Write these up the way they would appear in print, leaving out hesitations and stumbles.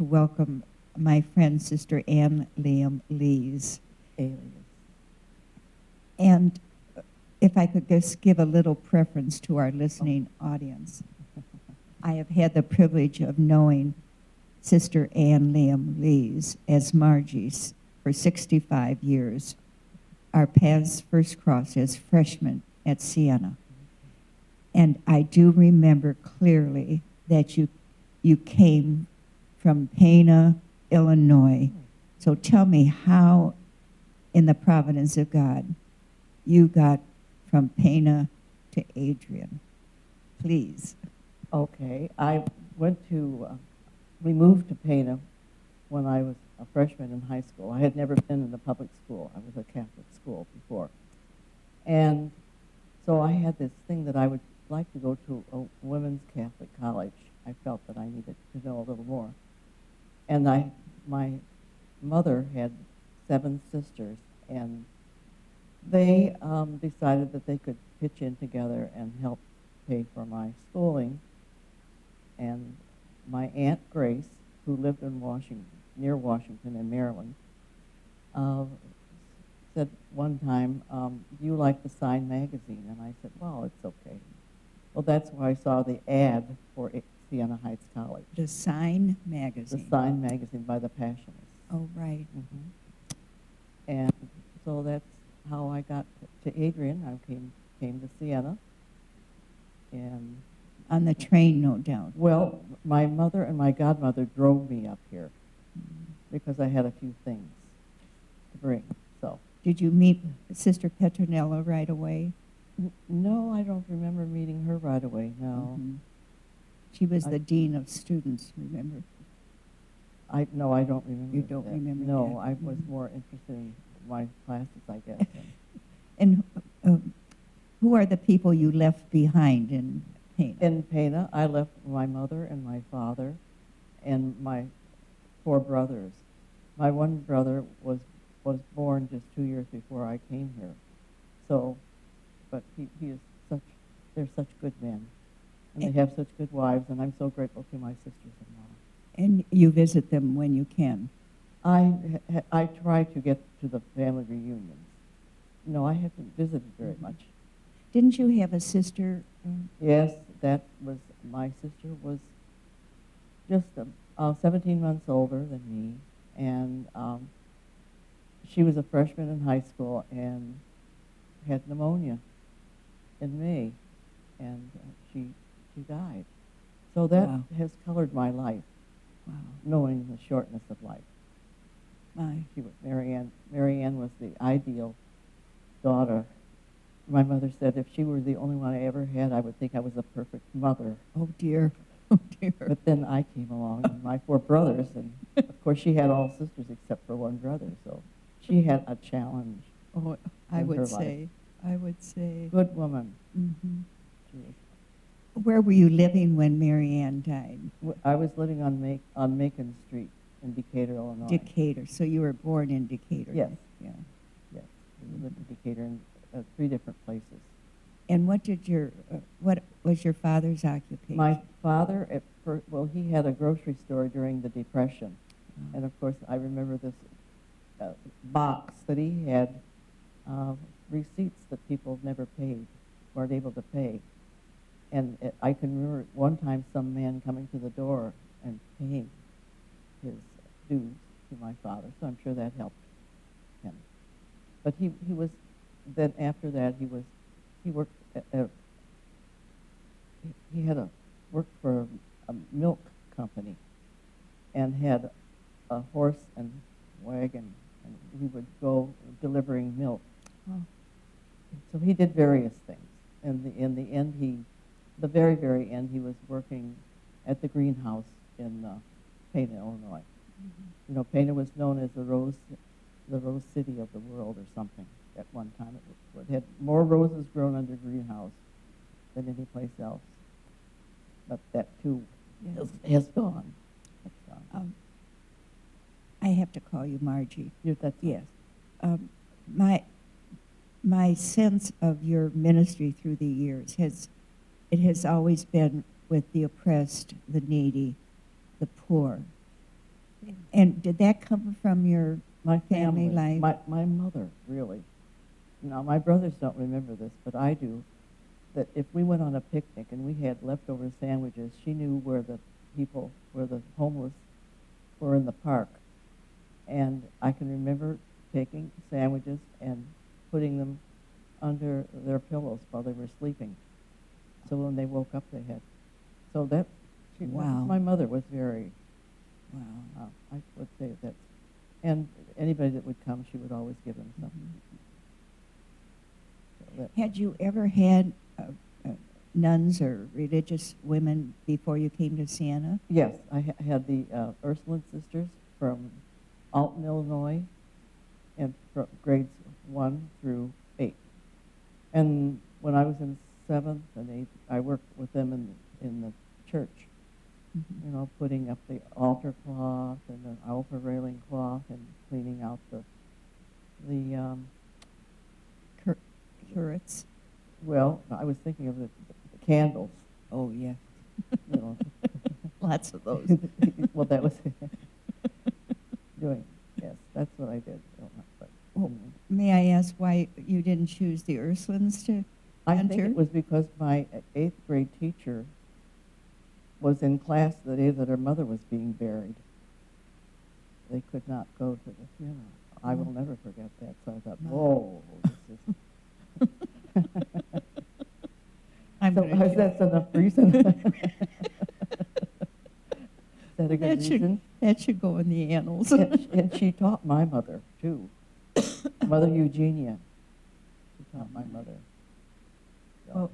welcome my friend, Sister Ann Liam Lees. Alias. And if I could just give a little preference to our listening audience. I have had the privilege of knowing Sister Ann Liam Lees as Margie's for 65 years. Our paths first crossed as freshmen at Siena. And I do remember clearly that you came from Pana, Illinois. So tell me how, in the providence of God, you got from Pana to Adrian, please. Okay, we moved to Pana when I was a freshman in high school. I had never been in a public school. I was a Catholic school before. And so I had this thing that I would like to go to a women's Catholic college. I felt that I needed to know a little more. And my mother had 7 sisters, and they decided that they could pitch in together and help pay for my schooling. And my Aunt Grace, who lived in near Washington in Maryland, said one time, "Do you like the Sign magazine?" And I said, "Well, it's okay." Well, that's where I saw the ad for Siena Heights College. The Sign magazine. The Sign magazine by the Passionists. Oh, right. Mm-hmm. And so that's how I got to Adrian. I came to Siena. And on the train, no doubt. Well, my mother and my godmother drove me up here because I had a few things to bring. So, did you meet Sister Petronella right away? No, I don't remember meeting her right away. No. Mm-hmm. She was the dean of students. Remember? No, I don't remember. You don't that. remember? No, that. I was more interested in my classes, I guess. And who are the people you left behind in Pana? In Pana, I left my mother and my father and my 4 brothers. My one brother was born just 2 years before I came here. So, but they're such good men. And they have such good wives, and I'm so grateful to my sisters-in-law. And you visit them when you can? I try to get to the family reunions. No, I haven't visited very much. Didn't you have a sister? Yes, my sister was just 17 months older than me, and she was a freshman in high school and had pneumonia in May, and she died. So that has colored my life, knowing the shortness of life. She was Marianne. Marianne was the ideal daughter. My mother said if she were the only one I ever had, I would think I was a perfect mother. Oh, dear. Oh, dear. But then I came along, and my 4 brothers, and of course she had all sisters except for one brother, so she had a challenge. Oh, I would say. Good woman. Mm-hmm. She was. Where were you living when Marianne died? I was living on Macon Street in Decatur, Illinois. Decatur. So you were born in Decatur? Yes. Yeah. Yes. We lived in Decatur in 3 different places. And what was your father's occupation? My father, he had a grocery store during the Depression. And of course, I remember this box that he had, receipts that people never paid, weren't able to pay. And I can remember one time some man coming to the door and paying his dues to my father, so I'm sure that helped him. But he was, then after that he worked worked for a milk company and had a horse and wagon, and he would go delivering milk. Oh. So he did various things. And in the end, the very, very end, he was working at the greenhouse in Pana, Illinois. Mm-hmm. You know, Pana was known as the Rose City of the world or something at one time. It had more roses grown under greenhouse than any place else. But that too has gone. I have to call you Margie. Yes. My sense of your ministry through the years has always been with the oppressed, the needy, the poor. And did that come from your My family life? My mother, really. Now, my brothers don't remember this, but I do, that if we went on a picnic and we had leftover sandwiches, she knew where the homeless were in the park. And I can remember taking sandwiches and putting them under their pillows while they were sleeping. So when they woke up, they had. So Wow. my mother was very, Wow. I would say that. And anybody that would come, she would always give them something. Mm-hmm. So had you ever had nuns or religious women before you came to Siena? Yes, I had the Ursuline Sisters from Alton, Illinois, and from grades 1 through 8. And when I was in 7th and 8th, I worked with them in the church. Mm-hmm. You know, putting up the altar cloth and the altar railing cloth and cleaning out the turrets. Well, I was thinking of the candles. Oh, yeah. You know. Lots of those. Well, that was doing. Yes, that's what I did. But, well, may I ask why you didn't choose the Ursulines to I enter? think it was because my 8th grade teacher was in class the day that her mother was being buried. They could not go to the funeral. I will never forget that. So I thought, whoa, this is. So that's enough reason. Is that a good reason? That should go in the annals. And she taught my mother, too. Mother Eugenia. She taught my mother. So.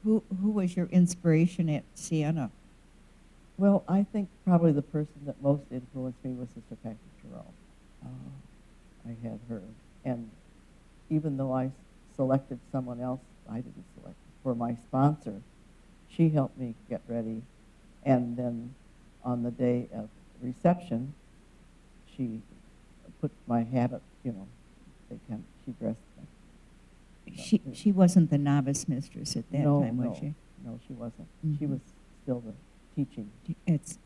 Well, who was your inspiration at Siena? Well, I think probably the person that most influenced me was Sister Patrick Jerome. I had her. And even though I selected someone else, I didn't select for my sponsor, she helped me get ready. And then on the day of reception, she put my habit, you know, she dressed me. She wasn't the novice mistress at that time, was she? No, she wasn't. Mm-hmm. She was still the teaching. It's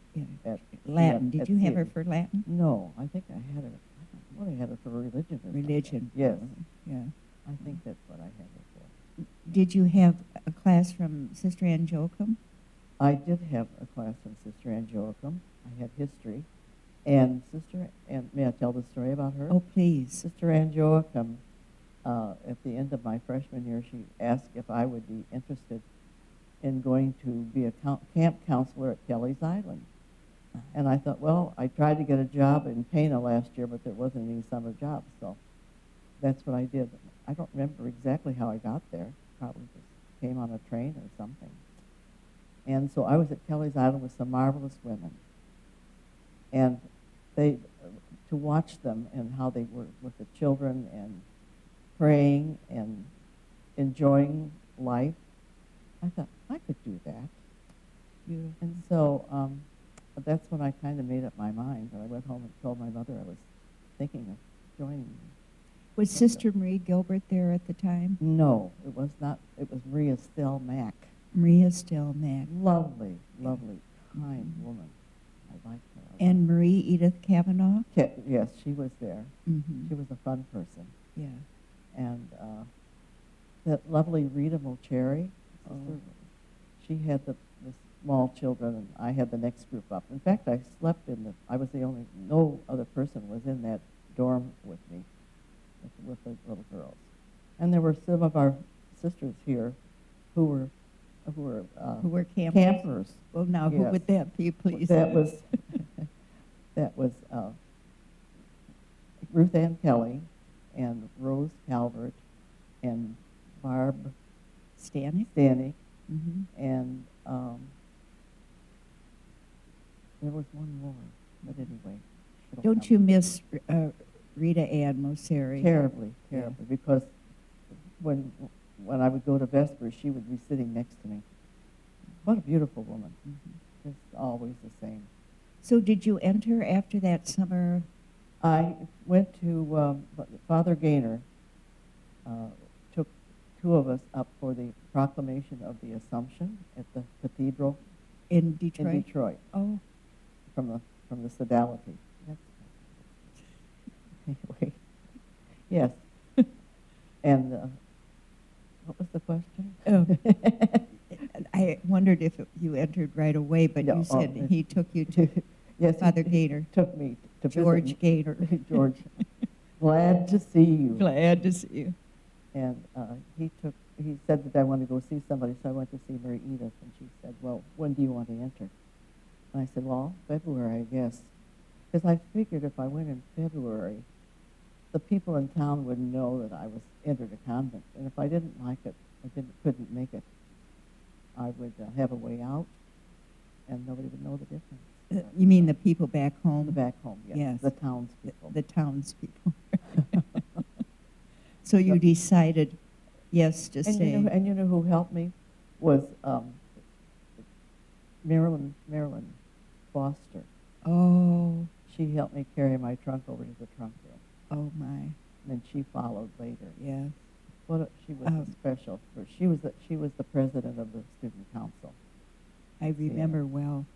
Latin. Did you have her for Latin? No, I think I had her. I thought I had her for religion. Religion. Yes. Yeah. I think that's what I had her for. Did you have a class from Sister Ann Joachim? I did have a class from Sister Ann Joachim. I had history. And may I tell the story about her? Oh, please. Sister Ann Joachim, at the end of my freshman year, she asked if I would be interested in going to be a camp counselor at Kelly's Island. And I thought, well, I tried to get a job in Pana last year, but there wasn't any summer jobs, so that's what I did. I don't remember exactly how I got there. Probably just came on a train or something. And so I was at Kelly's Island with some marvelous women. And to watch them and how they were with the children and praying and enjoying life, I thought, I could do that. Yeah. And so that's when I kind of made up my mind. And I went home and told my mother I was thinking of joining. Was Sister Marie Gilbert there at the time? No, it was not. It was Maria Stell Mack. Maria Stell Mack. Lovely, lovely, kind woman. I liked her. And Marie Edith Kavanaugh? Yes, she was there. Mm-hmm. She was a fun person. Yeah. And that lovely Rita Mulcherry, she had the small children, and I had the next group up. In fact, I slept I was the only, no other person was in that dorm with me, with the little girls. And there were some of our sisters here who were campers. Well, now, yes. Who would that be, please? That was Ruth Ann Kelly and Rose Calvert and Barb Stanek. Mm-hmm. And there was one more, but anyway. Don't you miss Rita Ann Moseri? Terribly, because when I would go to Vespers, she would be sitting next to me. What a beautiful woman. Mm-hmm. Just always the same. So did you enter after that summer? I went to Father Gaynor, took two of us up for the proclamation of the Assumption at the cathedral in Detroit. Oh, from the sodality. And what was the question? Oh. I wondered if you entered right away, but No, you said oh, he took you to yes, Father he Gator. took me to George visit Gator. George, glad to see you. Glad to see you. And he said that I wanted to go see somebody, so I went to see Mary Edith, and she said, well, when do you want to enter? And I said, well, February, I guess. Because I figured if I went in February, the people in town would know that I was entered a convent. And if I didn't like it, couldn't make it, I would have a way out, and nobody would know the difference. You mean the people back home? The back home, yes. Yes. The townspeople. The townspeople. So you decided, yes, to stay. And you know who helped me was Marilyn Foster. Oh. She helped me carry my trunk over to the trunk room. Oh, my. And then she followed later. Yes. She was special. She was the president of the student council. I remember well.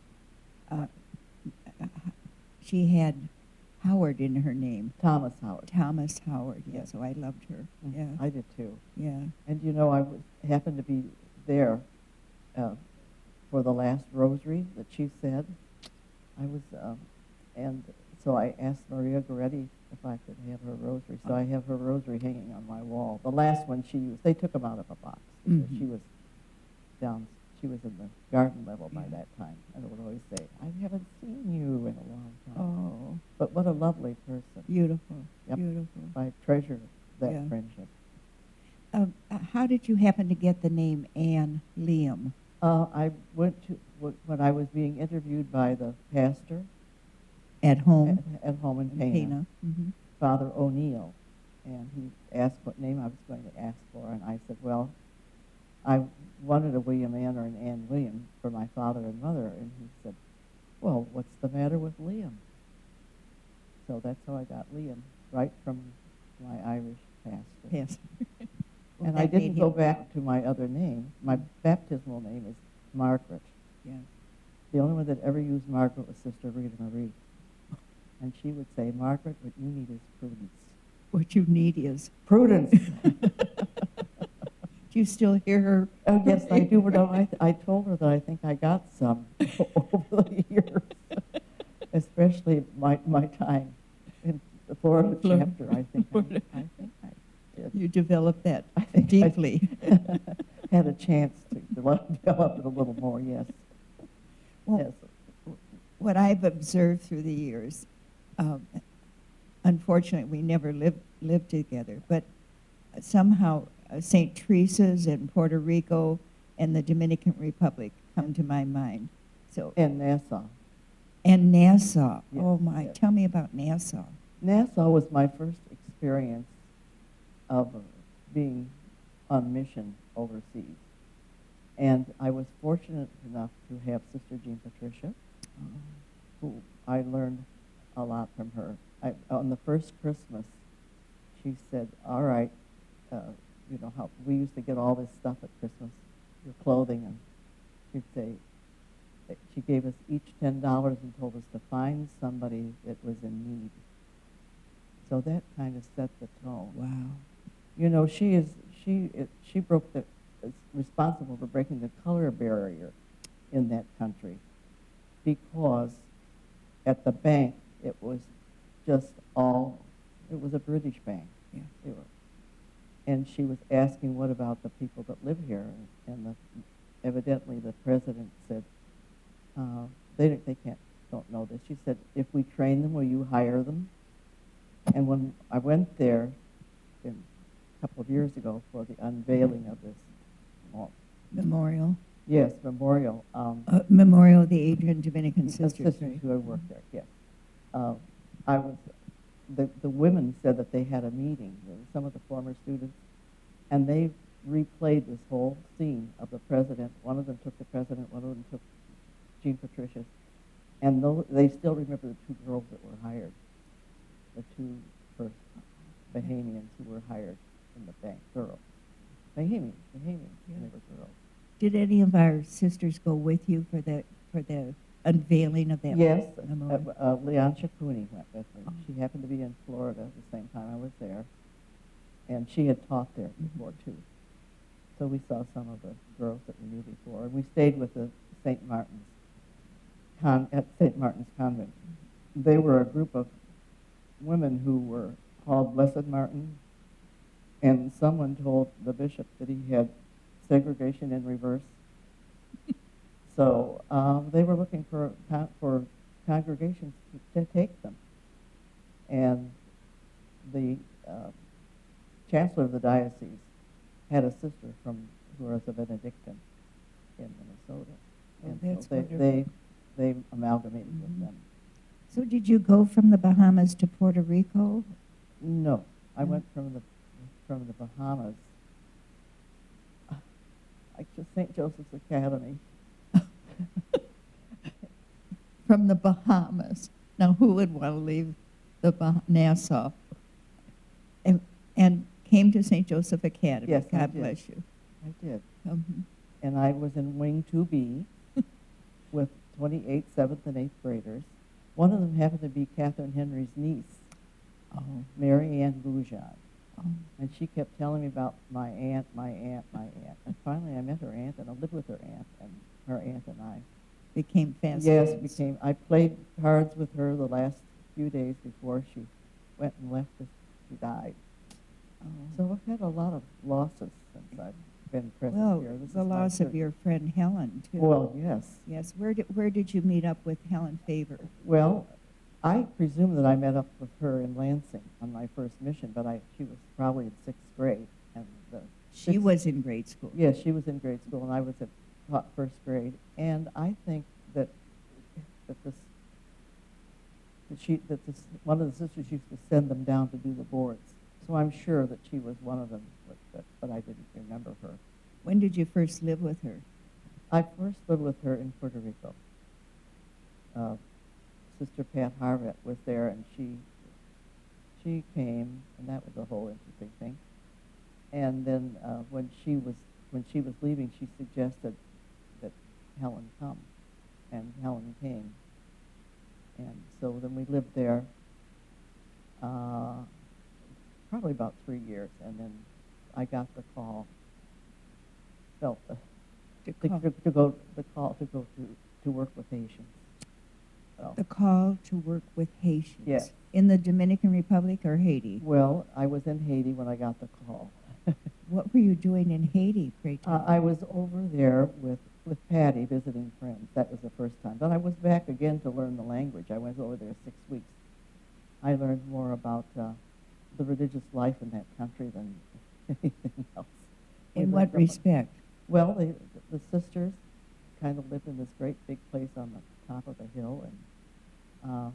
She had Howard in her name. Thomas Howard. Thomas Howard, yes. So I loved her. Yeah. I did too. Yeah. And you know, happened to be there for the last rosary that she said. I was, and so I asked Maria Goretti if I could have her rosary. So I have her rosary hanging on my wall. The last one she used, they took them out of a box because she was she was in the garden level by that time. And I would always say, I haven't seen you in a long time. Oh. But what a lovely person. Beautiful. Yep. Beautiful. I treasure that friendship. How did you happen to get the name Ann Liam? I went to, when I was being interviewed by the pastor At home? at home in Pana, Mm-hmm. Father O'Neill, and he asked what name I was going to ask for, and I said, well, I wanted a William Ann or an Ann William for my father and mother, and he said, well, what's the matter with Liam? So that's how I got Liam, right from my Irish pastor. Yes. And I didn't go back to my other name. My baptismal name is Margaret. Yes. The only one that ever used Margaret was Sister Rita Marie. And she would say, Margaret, what you need is prudence. What you need is Prudence. Do you still hear her? Oh, yes, I do. But I told her that I think I got some over the years, especially my time in the Florida chapter. I think I did. You developed that I think deeply. I had a chance to develop it a little more, yes. Well, Yes. what I've observed through the years, unfortunately, we never lived together, but somehow St. Teresa's and Puerto Rico and the Dominican Republic come to my mind. So And Nassau. and Nassau. Yes, Oh my! yes. Tell me about Nassau. Nassau was my first experience of being on mission overseas. And I was fortunate enough to have Sister Jean Patricia, who I learned a lot from her. On the first Christmas, she said, all right, you know how we used to get all this stuff at Christmas, your clothing, and she'd say, she gave us each $10 and told us to find somebody that was in need. So that kind of set the tone. Wow. You know, she broke the, is responsible for breaking the color barrier in that country, because at the bank it was just all, it was a British bank. Yeah. And she was asking, what about the people that live here? And evidently the president said, they don't know this. She said, if we train them, will you hire them? And when I went there a couple of years ago for the unveiling of this Memorial. Yes, memorial. Memorial of the Adrian Dominican Sisters. Sisters who had worked there, yes. The women said that they had a meeting with some of the former students, and they replayed this whole scene of the president. One of them took the president, one of them took Jean Patricia, and they still remember the two girls that were hired, the two first Bahamians who were hired in the bank, girls. Bahamians, yeah. And they were girls. Did any of our sisters go with you for the unveiling of that? Yes, memorial? Leon Cooney went with me. Oh. She happened to be in Florida at the same time I was there. And she had taught there before, too. So we saw some of the girls that we knew before. And we stayed with the St. Martin's, at St. Martin's Convent. They were a group of women who were called Blessed Martin, and someone told the bishop that he had segregation in reverse. So they were looking for congregations to take them. And the chancellor of the diocese had a sister who was a Benedictine in Minnesota. Oh, and that's so wonderful. they amalgamated with them. So did you go from the Bahamas to Puerto Rico? No, I went from the Bahamas to St. Joseph's Academy. From the Bahamas. Now, who would want to leave Nassau? And came to St. Joseph Academy. Yes, I God did. bless you. I did. Mhm. And I was in Wing 2B with 28 7th and 8th graders. One of them happened to be Catherine Henry's niece, Oh, Mary Ann Goujon. oh. And she kept telling me about my aunt. And finally I met her aunt, and I lived with her aunt, and her aunt and I. Became fast Yes, friends. I played cards with her the last few days before she went and left us. She died. Oh. So I've had a lot of losses since I've been present Well, here. This the is my loss of third- your friend Helen, too. Well, yes. Yes. Where did you meet up with Helen Faber? Well, I presume that I met up with her in Lansing on my first mission, but she was probably in 6th grade. And She was in grade school. Yes, she was in grade school, and I was taught 1st grade. And I think that one of the sisters used to send them down to do the boards. So I'm sure that she was one of them, but I didn't remember her. When did you first live with her? I first lived with her in Puerto Rico. Sister Pat Harvett was there, and she came, and that was a whole interesting thing. And then when she was leaving, she suggested that Helen come, and Helen came. And so then we lived there probably about 3 years, and then I got the call. Felt to work with Haitians. So, The call to work with Haitians. Yes. In the Dominican Republic or Haiti? well, I was in Haiti when I got the call. What were you doing in Haiti, pray tell? I was over there with Patty visiting friends. That was the first time. Then I was back again to learn the language. I went over there 6 weeks. I learned more about the religious life in that country than anything else. In what respect? Well, the sisters kind of lived in this great big place on the top of a hill, and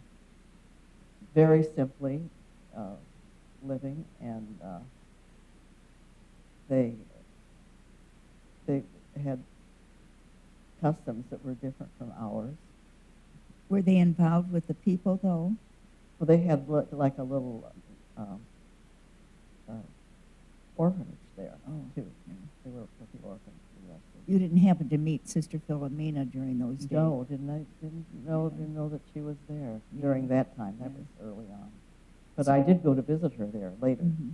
very simply living, and they had customs that were different from ours. Were they involved with the people, though? Well, they had like a little orphanage there, too. They were with the orphans. You didn't happen to meet Sister Philomena during those days? No, didn't know that she was there during that time. That was early on. But I did go to visit her there later. Mhm.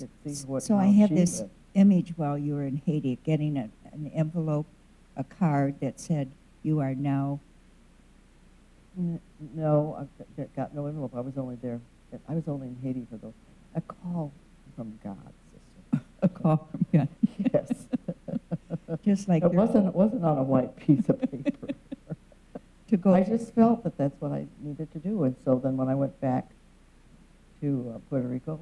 To see how So I have she this lived. image while you were in Haiti, getting an envelope, a card that said, "You are now." No, I got no envelope. I was only there. I was only in Haiti for those. A call from God, sister. A call from God. Yes. Just like it your- wasn't on a white piece of paper. to go. I just felt that that's what I needed to do, and so then when I went back to Puerto Rico,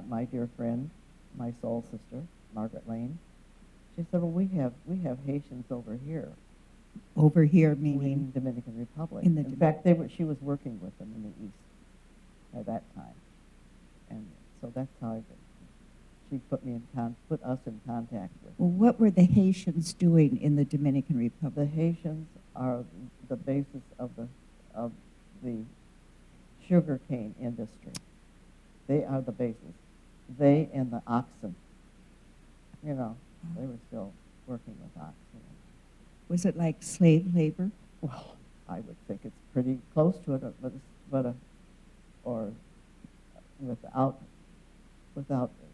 my dear friend, my soul sister, Margaret Lane, she said, "Well, we have Haitians over here." Over here, In meaning Dominican Republic. In the In fact, she was working with them in the East at that time, and so that's how she put us in contact with. well, what were the Haitians doing in the Dominican The Republic? Haitians are the basis of the sugarcane industry. They are the basis. They and the oxen. They were still working with oxen. Was it like slave labor? Well, I would think it's pretty close to it, or without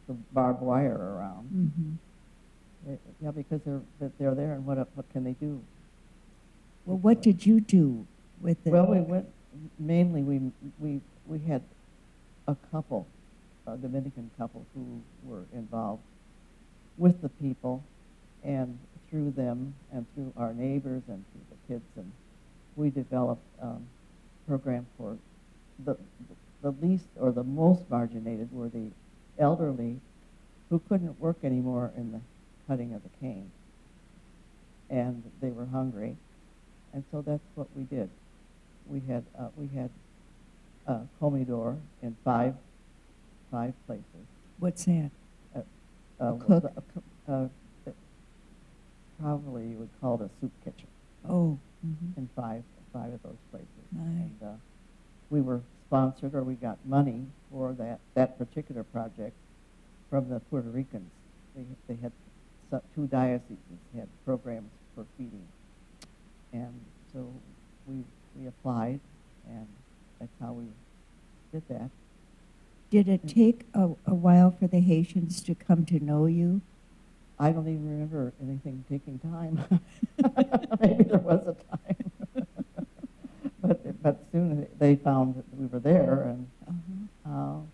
the barbed wire around. Mm-hmm. Yeah, because they're there, and what can they do? Well, what did you do with it? Well, we went mainly. We had a couple, a Dominican couple, who were involved with the people, and through them, and through our neighbors, and through the kids, and we developed a program for the least or the most marginated were the elderly who couldn't work anymore in the cutting of the cane, and they were hungry, and so that's what we did. We had comedor in five places. What's that? Cook. Probably you would call it a soup kitchen. Oh. Mm-hmm. In five of those places. Right. And we were sponsored, or we got money for that particular project from the Puerto Ricans. They had two dioceses had programs for feeding, and so we applied, and that's how we did that. Did it take a while for the Haitians to come to know you? I don't even remember anything taking time. Maybe there was a time. but soon they found that we were there, and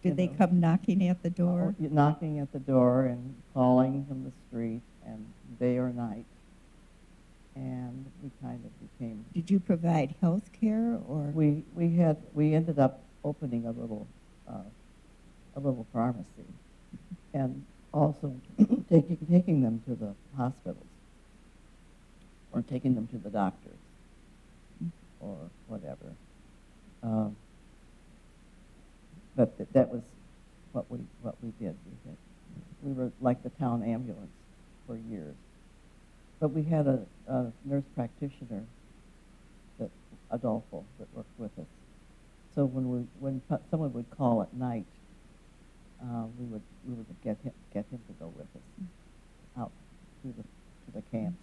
did they come knocking at the door? Knocking at the door and calling from the street, and day or night, and we kind of became. Did you provide health care, or we ended up opening a little pharmacy, and also taking them to the hospitals, or taking them to the doctors, or whatever. But that was what we did. We were like the town ambulance for years. But we had a nurse practitioner, Adolfo, that worked with us. So when someone would call at night, we would get him to go with us out to the camps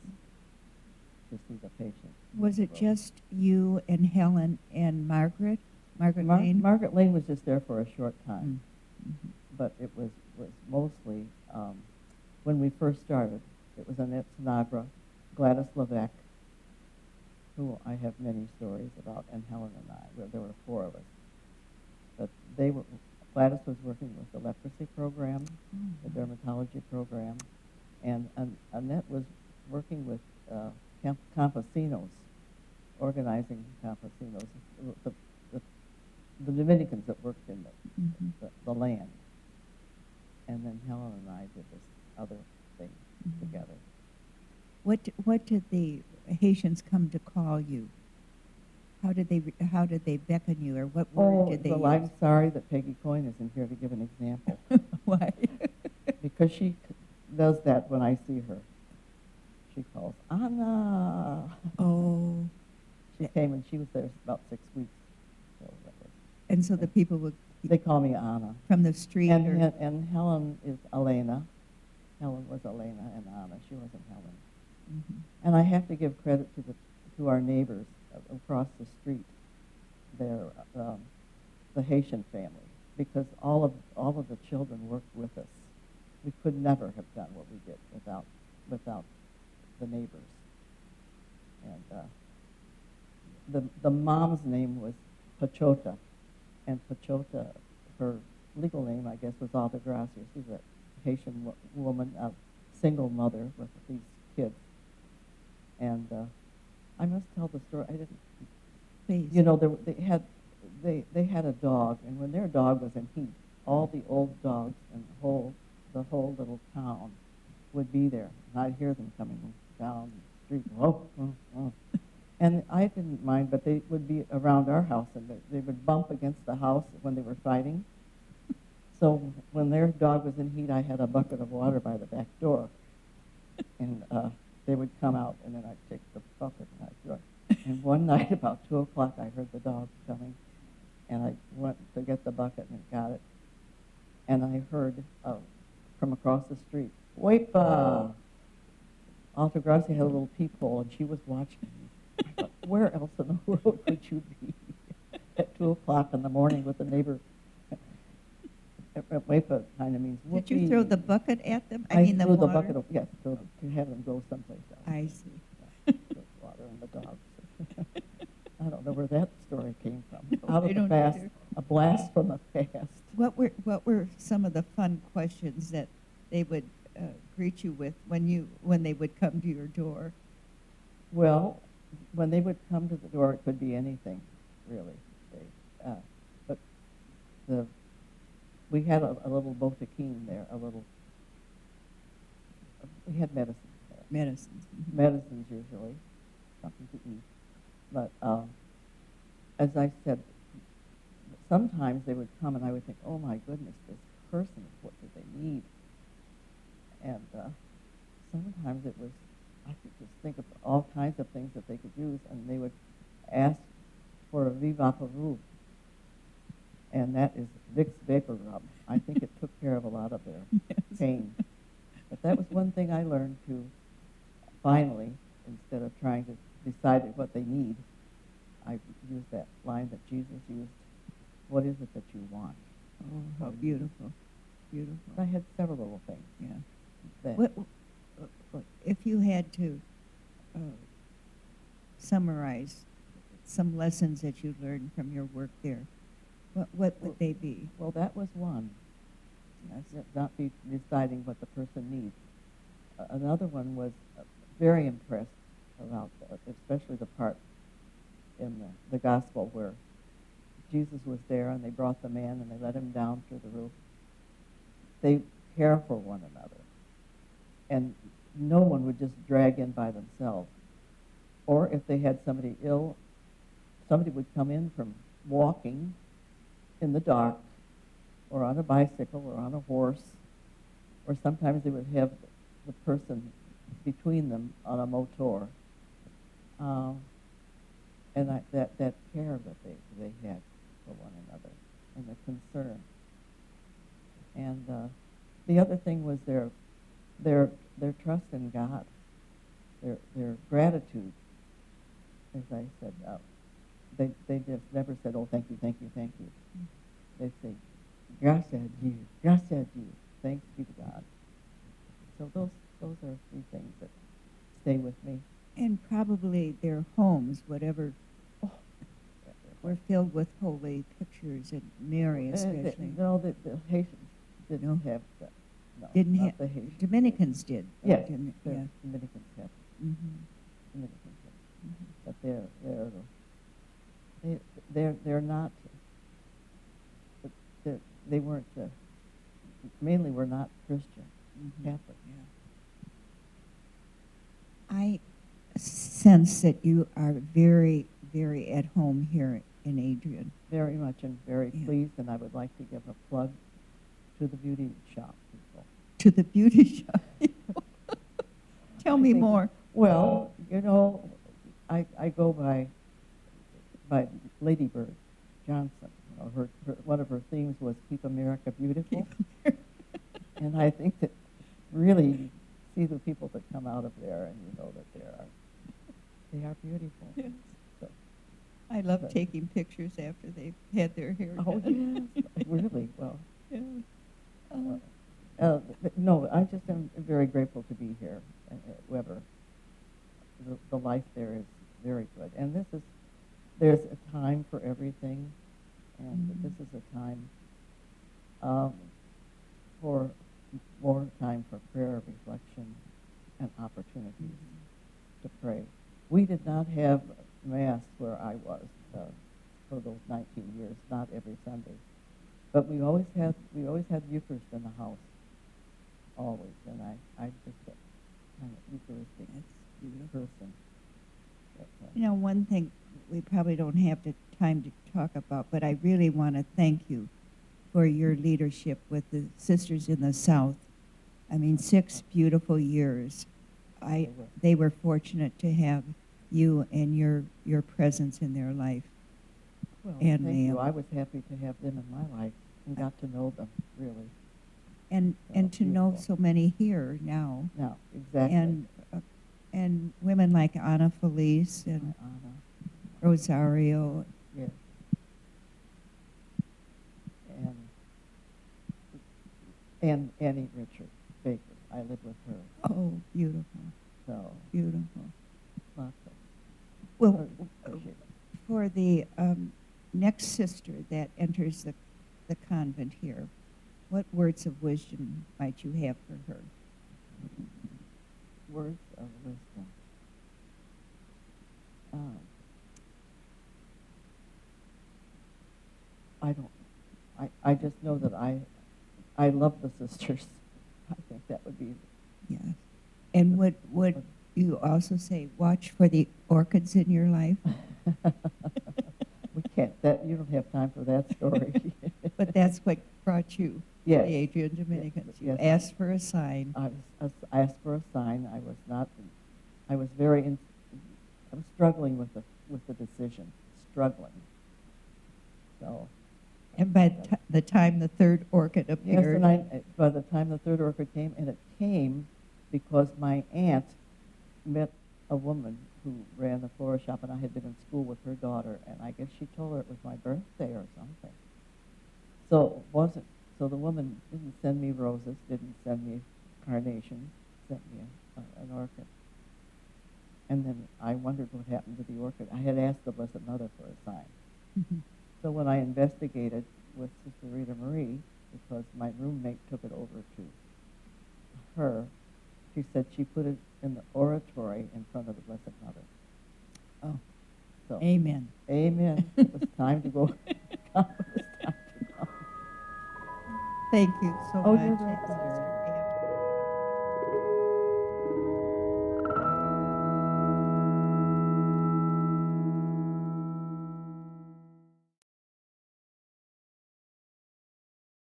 to see the patients. Was it just you and Helen and Margaret Lane? Margaret Lane was just there for a short time, Mm-hmm. but it was mostly when we first started. It was Annette Sinagra, Gladys Levesque, who I have many stories about, and Helen and I. There were four of us, but Gladys was working with the leprosy program, the dermatology program, and Annette was working with campesinos, organizing campesinos, the Dominicans that worked in the land. And then Helen and I did this other thing together. What did the Haitians come to call you? How did they beckon you, or what word did they use? I'm sorry that Peggy Coyne isn't here to give an example. Why? Because she does that when I see her. She calls, Anna. Oh. She came and she was there about 6 weeks. So that was, and so the people would... They call me Anna. From the street? And Helen is Elena. Helen was Elena, and Anna. She wasn't Helen. Mm-hmm. And I have to give credit to our neighbors across the street. They're the Haitian family, because all of the children worked with us. We could never have done what we did without the neighbors. And the mom's name was Pachota, and Pachota, her legal name, I guess, was Altagracia. She's a Haitian woman, a single mother with these kids. And I must tell the story. I didn't. Please. You know, they had a dog, and when their dog was in heat, all the old dogs in the whole little town would be there, and I'd hear them coming down the street. Oh, oh, oh. And I didn't mind, but they would be around our house, and they would bump against the house when they were fighting. So when their dog was in heat, I had a bucket of water by the back door, and they would come out, and then I'd take the bucket and I'd throw it. And one night about 2 o'clock, I heard the dog coming, and I went to get the bucket and got it. And I heard from across the street, "Wepa!" Altagracia had a little peephole, and she was watching me. I thought, where else in the world could you be at 2 o'clock in the morning with a neighbor Wepa kind of means Did you whoopee. throw the bucket at them? I mean the threw water? the bucket of, yes, to have them go someplace else. I see. Yeah, the water and the dogs. I don't know where that story came from. No, Out I of the don't past, either. a blast from the past. What were some of the fun questions that they would greet you with when they would come to your door? Well, when they would come to the door, it could be anything, really. But we had a little botequin there, we had medicines there. Medicines. Medicines usually, something to eat. But as I said, sometimes they would come and I would think, oh my goodness, this person, what do they need? And sometimes it was, I could just think of all kinds of things that they could use, and they would ask for a Viva Peru, and that is Vicks Vapor Rub. I think it took care of a lot of their pain. But that was one thing I learned to finally, instead of trying to decide what they need, I used that line that Jesus used, what is it that you want? Oh, how beautiful. Beautiful. I had several little things. Yeah. If you had to summarize some lessons that you learned from your work there, what would they be? Well, that was one. Not be deciding what the person needs. Another one was very impressed about, especially the part in the gospel where Jesus was there and they brought the man and they let him down through the roof. They care for one another. And no one would just drag in by themselves. Or if they had somebody ill, somebody would come in from walking in the dark, or on a bicycle, or on a horse, or sometimes they would have the person between them on a motor. And that care that they had for one another, and the concern. And the other thing was their trust in God, their gratitude. As I said, they just never said, "Oh, thank you, thank you, thank you." They say, "Gracias a Dios, gracias a Dios, thanks be to God." So those are three things that stay with me. And probably their homes, whatever, were filled with holy pictures, and Mary especially. No, the Haitians didn't have that. No, Didn't not have. the Haitians. Dominicans did. Yes, Didn't, the yeah. Dominicans have. Mm-hmm. Dominicans have. Mm-hmm. But they're not. They weren't. Mainly, were not Christian. Mm-hmm. Catholic. Yeah. I sense that you are very, very at home here in Adrian. Very much, and very Yeah. pleased. And I would like to give a plug to the beauty shop people. To the beauty shop. Tell me more. Well, I go by Lady Bird Johnson. One of her themes was "Keep America Beautiful," and I think that really you see the people that come out of there, and you know that they are beautiful. Yes. So, I love taking pictures after they've had their hair done. yes, really. Well, Yeah. no, I just am very grateful to be here at Weber. The life there is very good, and there's a time for everything, and this is a time for more time for prayer, reflection, and opportunities to pray. We did not have Mass where I was for those 19 years, not every Sunday, but we always had Eucharist in the house, always, and I just a kind of Eucharistic person. You know, one thing we probably don't have the time to talk about, but I really want to thank you for your leadership with the Sisters in the South. I mean, 6 beautiful years. They were fortunate to have you and your presence in their life. Well, and thank you. I was happy to have them in my life and got to know them, really. And to know so many here now. Now, exactly. And women like Ana Felice and Rosario. Yes. And Annie Richard Baker. I live with her. Oh, beautiful, So beautiful. lots of Well, appreciate it. for the next sister that enters the convent here, what words of wisdom might you have for her? Words of wisdom. I don't. I just know that I love the sisters. I think that would be. Yes. And would you also say, watch for the orchids in your life? We can't. That you don't have time for that story. But that's what brought you Yes. to the Adrian Dominicans. Yes. You asked for a sign. I asked for a sign. I was not. I was very. I was struggling with the decision. Struggling. So. And by the time the third orchid appeared. Yes, and by the time the third orchid came, and it came because my aunt met a woman who ran the florist shop, and I had been in school with her daughter, and I guess she told her it was my birthday or something. So it wasn't. So the woman didn't send me roses, didn't send me carnations, sent me an orchid. And then I wondered what happened to the orchid. I had asked the Blessed Mother for a sign. Mm-hmm. So when I investigated with Sister Rita Marie, because my roommate took it over to her, she said she put it in the oratory in front of the Blessed Mother. Oh, so amen. Amen. It was time to go. It was time to go. Thank you so Oh, much. you're welcome.